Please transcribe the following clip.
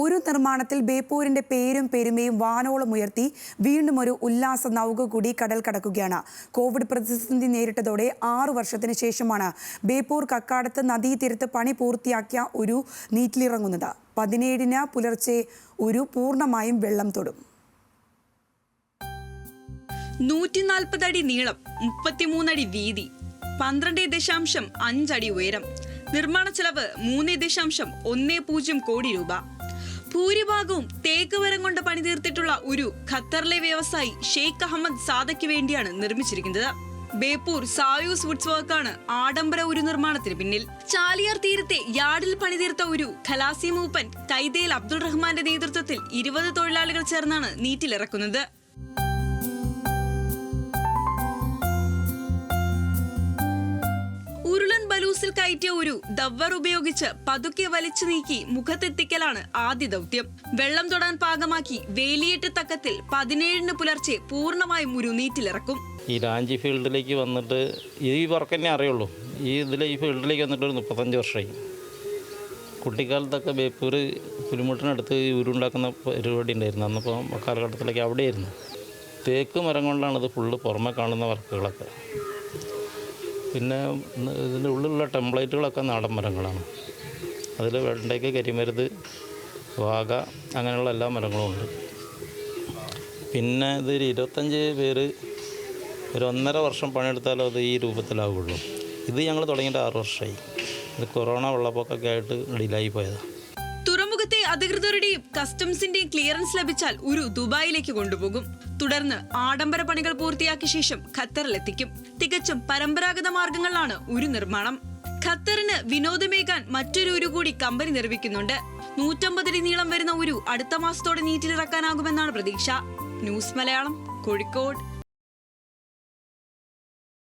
ഒരു നിർമ്മാണത്തിൽ ബേപ്പൂരിന്റെ പേരും പെരുമയും വാനോളം ഉയർത്തി വീണ്ടും ഒരു ഉല്ലാസ നൗക കൂടി കടൽ കടക്കുകയാണ്. കോവിഡ് പ്രതിസന്ധി നേരിട്ടതോടെ 6 വർഷത്തിന് ശേഷമാണ് ബേപ്പൂർ കക്കാടത്ത് നദീതീരത്ത് പണി പൂർത്തിയാക്കിയ ഒരു നീറ്റിലിറങ്ങുന്നത്. 17-ന് പുലർച്ചെ ഒരു പൂർണ്ണമായും വെള്ളം തൊടും. 140 അടി നീളം, 33 അടി വീതി, 12.5 അടി ഉയരം. നിർമ്മാണ ചെലവ് 3.10 കോടി രൂപ. ഭൂരിഭാഗവും തേക്ക് മരം കൊണ്ട് പണിതീർത്തിട്ടുള്ള ഒരു ഖത്തറിലെ വ്യവസായി ഷെയ്ഖ് അഹമ്മദ് സാദയ്ക്ക് വേണ്ടിയാണ് നിർമ്മിച്ചിരിക്കുന്നത്. ബേപ്പൂർ സായൂസ് വുഡ്സ് വർക്കാണ് ആഡംബര ഒരു നിർമ്മാണത്തിന് പിന്നിൽ. ചാലിയാർ തീരത്തെ യാർഡിൽ പണിതീർത്ത ഒരു ഖലാസി മൂപ്പൻ കൈതയിൽ അബ്ദുൾ റഹ്മാന്റെ നേതൃത്വത്തിൽ 20 തൊഴിലാളികൾ ചേർന്നാണ് നീറ്റിലിറക്കുന്നത്. ബലൂസിൽ കയറ്റിയ ഒരു ദവ്വർ ഉപയോഗിച്ച് പതുക്കെ വലിച്ചു നീക്കി മുഖത്തെത്തിക്കലാണ് ആദ്യ ദൗത്യം. വെള്ളം തൊടാൻ പാകമാക്കി വേലിയേറ്റ തക്കത്തിൽ 17-ന് പുലർച്ചെ പൂർണ്ണമായും ഒരു നീറ്റിലിറക്കും. ഈ റാഞ്ചി ഫീൽഡിലേക്ക് വന്നിട്ട് ഈ വർക്ക് തന്നെ അറിയുള്ളൂ. ഈ ഫീൽഡിലേക്ക് വന്നിട്ട് ഒരു 35 വർഷമായി. കുട്ടിക്കാലത്തൊക്കെ ബേപ്പൂർ പുലിമുട്ടിനടുത്ത് ഉരുണ്ടാക്കുന്ന പരിപാടി ഉണ്ടായിരുന്നു. അന്നിപ്പോൾ കാലഘട്ടത്തിലേക്ക് അവിടെയായിരുന്നു. തേക്ക് മരം കൊണ്ടാണിത് ഫുള്ള് പുറമെ കാണുന്ന വർക്കുകളൊക്കെ. പിന്നെ ഇതിൻ്റെ ഉള്ളിലുള്ള ടെംപ്ലേറ്റുകളൊക്കെ നാടൻ മരങ്ങളാണ്. അതിൽ വെണ്ടയ്ക്ക്, കരിമരുത്, വാഗ, അങ്ങനെയുള്ള എല്ലാ മരങ്ങളും ഉണ്ട്. പിന്നെ ഇതൊരു 25 പേര് ഒരു 1.5 വർഷം പണിയെടുത്താലും അത് ഈ രൂപത്തിലാവുള്ളൂ. ഇത് ഞങ്ങൾ തുടങ്ങിയിട്ട് 6 വർഷമായി. ഇത് കൊറോണ വെള്ളപ്പൊക്കമൊക്കെ ആയിട്ട് ഡിലായി പോയതാണ്. തുറമുഖത്തെ അധികൃതരുടെയും കസ്റ്റംസിന്റെയും ക്ലിയറൻസ് ലഭിച്ചാൽ ഒരു ദുബായിലേക്ക് കൊണ്ടുപോകും. തുടർന്ന് ആഡംബര പണികൾ പൂർത്തിയാക്കിയ ശേഷം ഖത്തറിലെത്തിക്കും. തികച്ചും പരമ്പരാഗത മാർഗങ്ങളിലാണ് ഒരു നിർമ്മാണം. ഖത്തറിന് വിനോദമേകാൻ മറ്റൊരു ഉരു കൂടി കമ്പനി നിർമ്മിക്കുന്നുണ്ട്. 150 അടി നീളം വരുന്ന ഉരു അടുത്ത മാസത്തോടെ നീറ്റിലിറക്കാനാകുമെന്നാണ് പ്രതീക്ഷ. ന്യൂസ് മലയാളം, കോഴിക്കോട്.